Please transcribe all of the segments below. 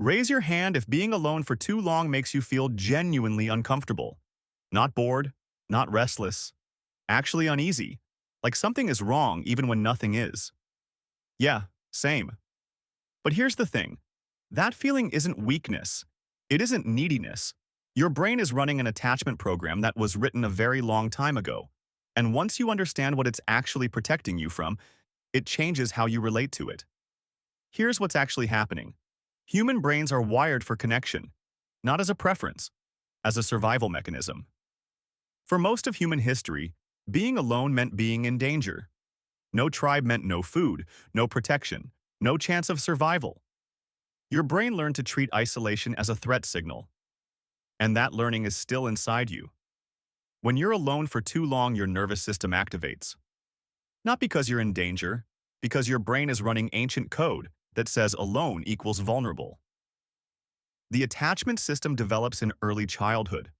Raise your hand if being alone for too long makes you feel genuinely uncomfortable. Not bored, not restless, actually uneasy, like something is wrong even when nothing is. Yeah, same. But here's the thing. That feeling isn't weakness. It isn't neediness. Your brain is running an attachment program that was written a very long time ago. And once you understand what it's actually protecting you from, it changes how you relate to it. Here's what's actually happening. Human brains are wired for connection, not as a preference, as a survival mechanism. For most of human history, being alone meant being in danger. No tribe meant no food, no protection, no chance of survival. Your brain learned to treat isolation as a threat signal. And that learning is still inside you. When you're alone for too long, your nervous system activates. Not because you're in danger, because your brain is running ancient code that says alone equals vulnerable. The attachment system develops in early childhood,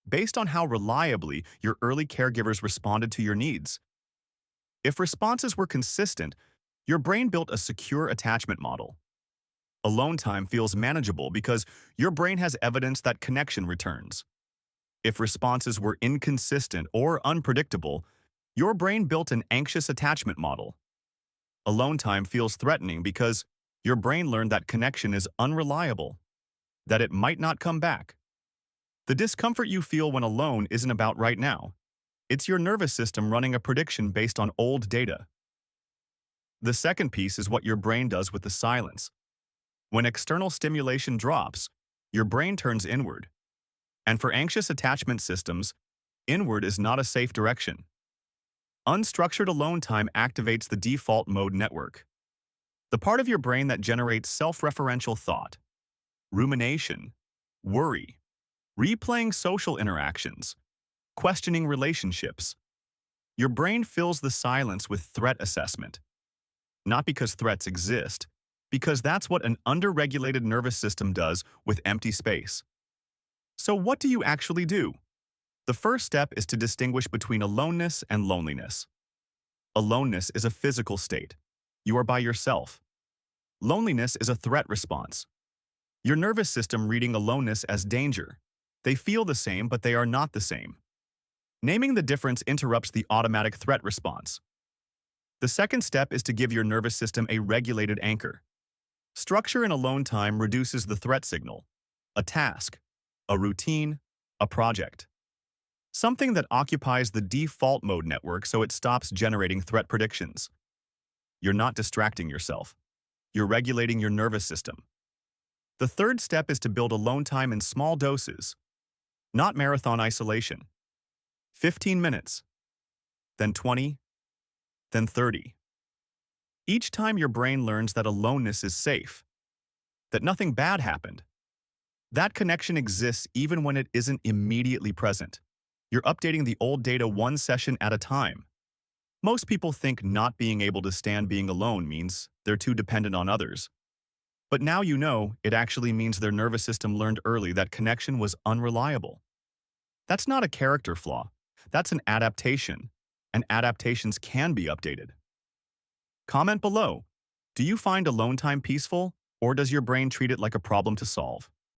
based on how reliably your early caregivers responded to your needs. If responses were consistent, your brain built a secure attachment model. Alone time feels manageable because your brain has evidence that connection returns. If responses were inconsistent or unpredictable, your brain built an anxious attachment model. Alone time feels threatening because your brain learned that connection is unreliable, that it might not come back. The discomfort you feel when alone isn't about right now. It's your nervous system running a prediction based on old data. The second piece is what your brain does with the silence. When external stimulation drops, your brain turns inward. And for anxious attachment systems, inward is not a safe direction. Unstructured alone time activates the default mode network, the part of your brain that generates self-referential thought, rumination, worry, replaying social interactions, questioning relationships. Your brain fills the silence with threat assessment. Not because threats exist, because that's what an underregulated nervous system does with empty space. So what do you actually do? The first step is to distinguish between aloneness and loneliness. Aloneness is a physical state. You are by yourself. Loneliness is a threat response. Your nervous system reading aloneness as danger. They feel the same, but they are not the same. Naming the difference interrupts the automatic threat response. The second step is to give your nervous system a regulated anchor. Structure in alone time reduces the threat signal. A task, a routine, a project. Something that occupies the default mode network so it stops generating threat predictions. You're not distracting yourself. You're regulating your nervous system. The third step is to build alone time in small doses, not marathon isolation. 15 minutes, then 20, then 30. Each time your brain learns that aloneness is safe, that nothing bad happened. That connection exists even when it isn't immediately present. You're updating the old data one session at a time. Most people think not being able to stand being alone means they're too dependent on others. But now you know it actually means their nervous system learned early that connection was unreliable. That's not a character flaw. That's an adaptation, and adaptations can be updated. Comment below. Do you find alone time peaceful, or does your brain treat it like a problem to solve?